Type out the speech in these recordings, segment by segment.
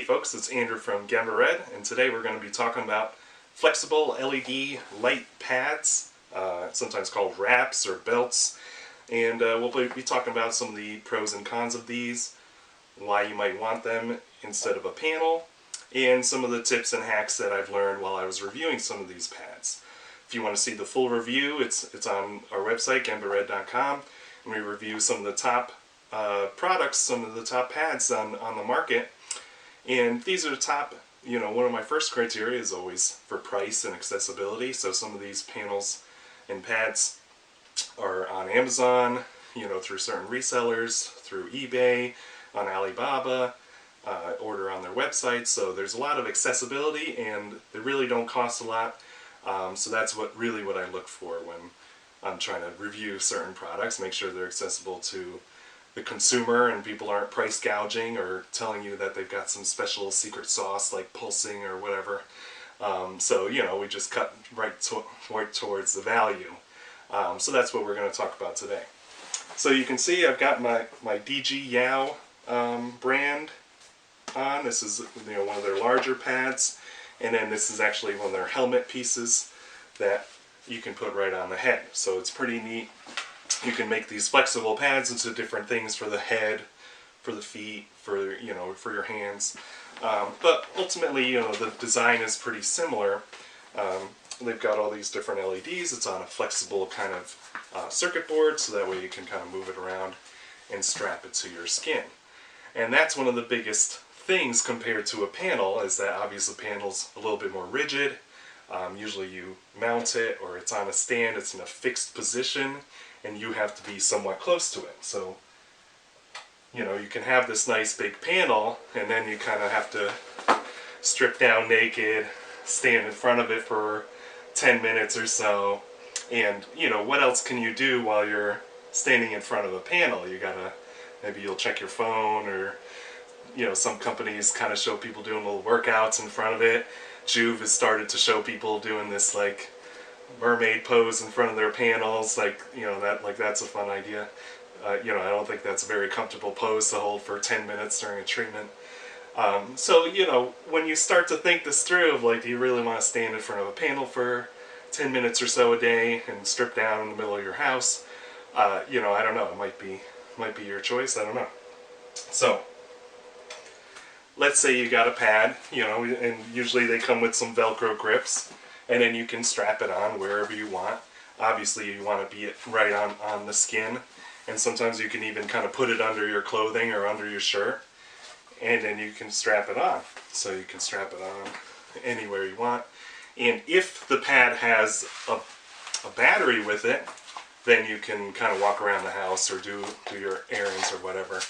folks, it's Andrew from Red, and today we're going to be talking about flexible LED light pads, sometimes called wraps or belts, and we'll be talking about some of the pros and cons of these, why you might want them instead of a panel, and some of the tips and hacks that I've learned while I was reviewing some of these pads. If you want to see the full review, it's on our website, GambaRed.com, and we review some of the top products, some of the top pads on the market. And these are the top, one of my first criteria is always for price and accessibility. So some of these panels and pads are on Amazon, through certain resellers, through eBay, on Alibaba, order on their website. So there's a lot of accessibility and they really don't cost a lot. So that's what I look for when I'm trying to review certain products, make sure they're accessible to the consumer and people aren't price gouging or telling you that they've got some special secret sauce like pulsing or whatever. So we just cut right towards the value. So that's what we're going to talk about today. So you can see I've got my DGYAO brand on. This is one of their larger pads, and then this is actually one of their helmet pieces that you can put right on the head. So it's pretty neat. You can make these flexible pads into different things for the head, for the feet, for your hands. But ultimately, the design is pretty similar. They've got all these different LEDs. It's on a flexible kind of circuit board, so that way you can kind of move it around and strap it to your skin. And that's one of the biggest things compared to a panel, is that obviously the panel's a little bit more rigid. Usually you mount it, or it's on a stand, it's in a fixed position, and you have to be somewhat close to it. So, you can have this nice big panel, and then you kind of have to strip down naked, stand in front of it for 10 minutes or so, and, what else can you do while you're standing in front of a panel? Maybe you'll check your phone, or, some companies kind of show people doing little workouts in front of it. Juve has started to show people doing this, like, mermaid pose in front of their panels, that's a fun idea. I don't think that's a very comfortable pose to hold for 10 minutes during a treatment. So when you start to think this through of, like, do you really want to stand in front of a panel for 10 minutes or so a day and strip down in the middle of your house? I don't know. It might be your choice. I don't know. So let's say you got a pad, and usually they come with some Velcro grips, and then you can strap it on wherever you want. Obviously you want to be right on the skin, and sometimes you can even kind of put it under your clothing or under your shirt, and then you can strap it on. So you can strap it on anywhere you want. And if the pad has a battery with it, then you can kind of walk around the house or do your errands or whatever.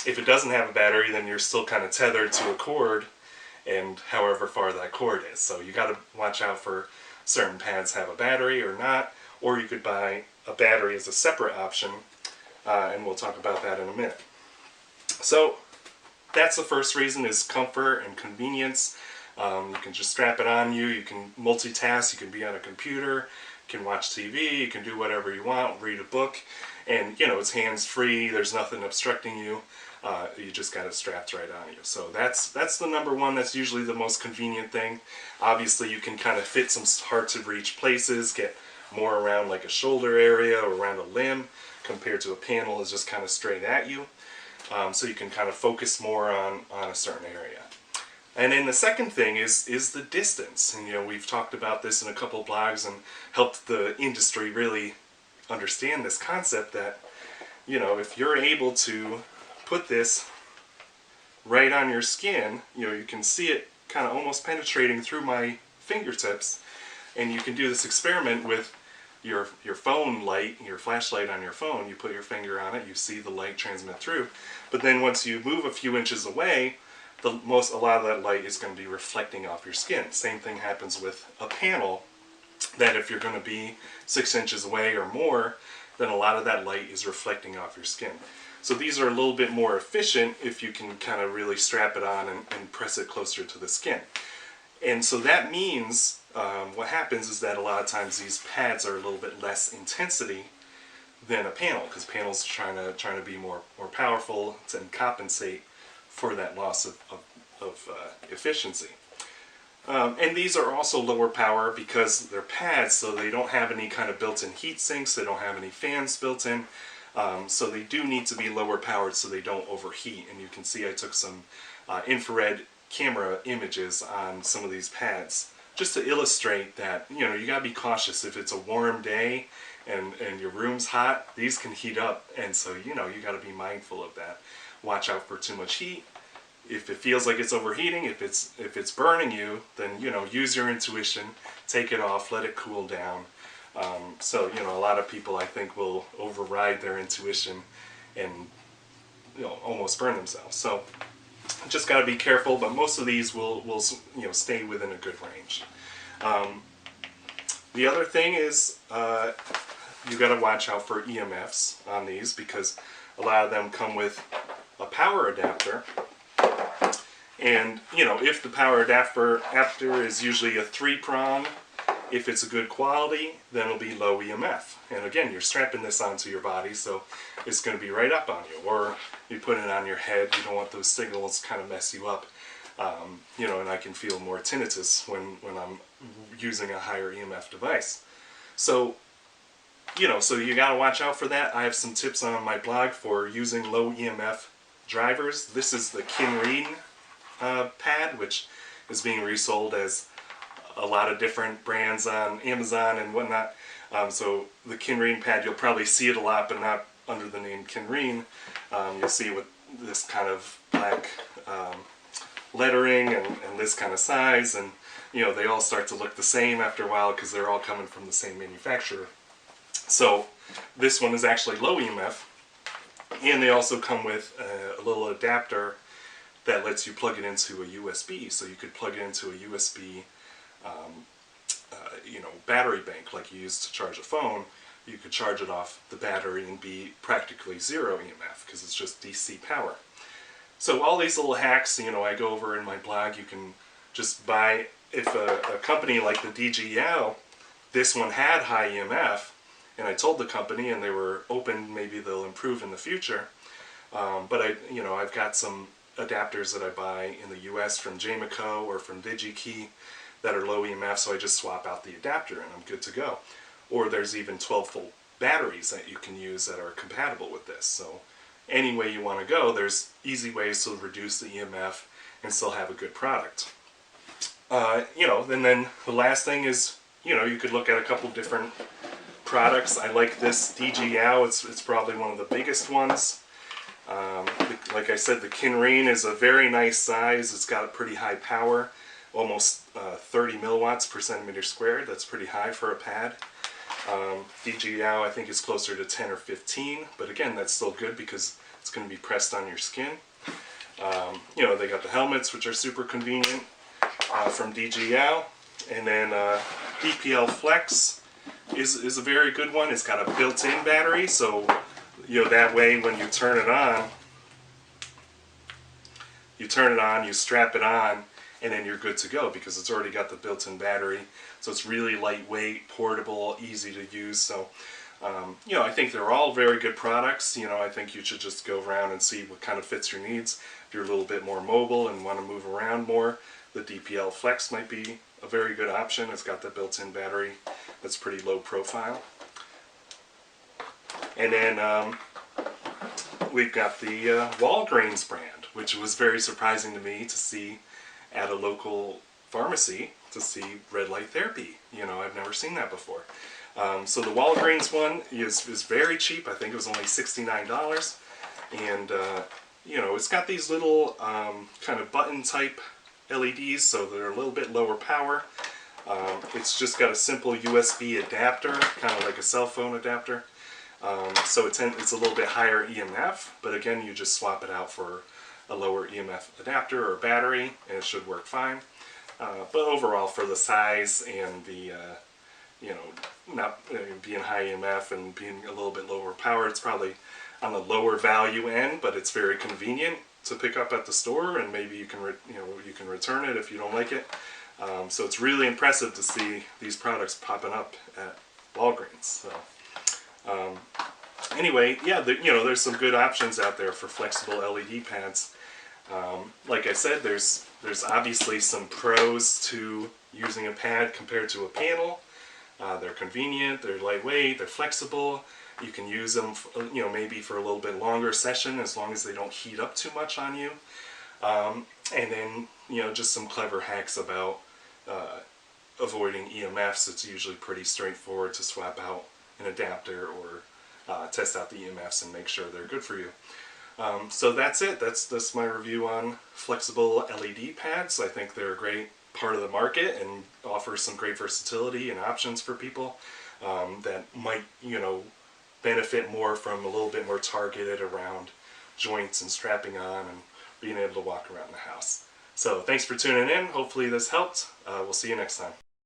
If it doesn't have a battery, then you're still kind of tethered to a cord, and however far that cord is. So you got to watch out for certain pads have a battery or not, or you could buy a battery as a separate option, and we'll talk about that in a minute. So that's the first reason, is comfort and convenience. You can just strap it on you, you can multitask, you can be on a computer, you can watch TV, you can do whatever you want, read a book, and it's hands-free, there's nothing obstructing you. You just got it strapped right on you. So that's the number one. That's usually the most convenient thing. Obviously you can kind of fit some hard to reach places, get more around like a shoulder area or around a limb, compared to a panel is just kind of straight at you. So you can kind of focus more on a certain area. And then the second thing is the distance. And we've talked about this in a couple blogs and helped the industry really understand this concept that, if you're able to put this right on your skin, you can see it kind of almost penetrating through my fingertips, and you can do this experiment with your phone light, your flashlight on your phone. You put your finger on it, you see the light transmit through, but then once you move a few inches away, a lot of that light is going to be reflecting off your skin. Same thing happens with a panel, that if you're going to be 6 inches away or more, then a lot of that light is reflecting off your skin. So these are a little bit more efficient if you can kind of really strap it on and press it closer to the skin. And so that means what happens is that a lot of times these pads are a little bit less intensity than a panel, because panels are trying to be more powerful and compensate for that loss of efficiency. And these are also lower power because they're pads, so they don't have any kind of built-in heat sinks, they don't have any fans built in, so they do need to be lower powered so they don't overheat. And you can see I took some infrared camera images on some of these pads just to illustrate that, you know, you gotta be cautious. If it's a warm day and your room's hot, these can heat up, and so, you know, you gotta be mindful of that. Watch out for too much heat. If it feels like it's overheating, if it's burning you, then, you know, use your intuition, take it off, let it cool down. So, you know, a lot of people, I think, will override their intuition and, you know, almost burn themselves. So just got to be careful, but most of these will you know, stay within a good range. The other thing is you got to watch out for EMFs on these, because a lot of them come with a power adapter. And, you know, if the power adapter is usually a 3-prong, if it's a good quality, then it'll be low EMF. And again, you're strapping this onto your body, so it's going to be right up on you. Or you put it on your head, you don't want those signals kind of mess you up. You know, and I can feel more tinnitus when I'm using a higher EMF device. So, you know, so you got to watch out for that. I have some tips on my blog for using low EMF drivers. This is the Kinreen pad, which is being resold as a lot of different brands on Amazon and whatnot. So the Kinreen pad, you'll probably see it a lot, but not under the name Kinreen. You'll see it with this kind of black lettering and this kind of size, and, you know, they all start to look the same after a while because they're all coming from the same manufacturer. So this one is actually low EMF, and they also come with a little adapter that lets you plug it into a USB. So you could plug it into a USB you know, battery bank like you use to charge a phone. You could charge it off the battery and be practically zero EMF because it's just DC power. So all these little hacks, you know, I go over in my blog. You can just buy, if a company like the DGYAO, this one had high EMF, and I told the company, and they were open, maybe they'll improve in the future. But you know, I've got some adapters that I buy in the US from DGYAO or from DigiKey that are low EMF, so I just swap out the adapter and I'm good to go. Or there's even 12-volt batteries that you can use that are compatible with this. So any way you want to go, there's easy ways to reduce the EMF and still have a good product. You know, and then the last thing is, you know, you could look at a couple different products. I like this DGYAO. It's probably one of the biggest ones. Like I said, the Kinreen is a very nice size. It's got a pretty high power, almost 30 milliwatts per centimeter squared. That's pretty high for a pad. DGYAO, I think, is closer to 10 or 15, but again, that's still good because it's going to be pressed on your skin. You know, they got the helmets, which are super convenient from DGYAO, and then DPL Flex is a very good one. It's got a built-in battery, so, you know, that way when you turn it on, you strap it on, and then you're good to go because it's already got the built-in battery. So it's really lightweight, portable, easy to use. So, you know, I think they're all very good products. You know, I think you should just go around and see what kind of fits your needs. If you're a little bit more mobile and want to move around more, the DPL Flex might be a very good option. It's got the built-in battery that's pretty low profile. And then we've got the Walgreens brand, which was very surprising to me to see at a local pharmacy, to see red light therapy. You know, I've never seen that before. So the Walgreens one is very cheap. I think it was only $69. And, you know, it's got these little kind of button type LEDs, so they're a little bit lower power. It's just got a simple USB adapter, kind of like a cell phone adapter. So it's a little bit higher EMF, but again, you just swap it out for a lower EMF adapter or battery, and it should work fine. But overall, for the size and the, you know, not being high EMF and being a little bit lower power, it's probably on the lower value end, but it's very convenient to pick up at the store, and maybe you can, you can return it if you don't like it. So it's really impressive to see these products popping up at Walgreens. So anyway, yeah, you know, there's some good options out there for flexible LED pads. Like I said, there's obviously some pros to using a pad compared to a panel. They're convenient, they're lightweight, they're flexible. You can use them, maybe for a little bit longer session as long as they don't heat up too much on you. And then, just some clever hacks about avoiding EMFs. It's usually pretty straightforward to swap out an adapter or test out the EMFs and make sure they're good for you. So that's it. That's my review on flexible LED pads. I think they're a great part of the market and offer some great versatility and options for people that might, benefit more from a little bit more targeted around joints and strapping on and being able to walk around the house. So thanks for tuning in. Hopefully this helped. We'll see you next time.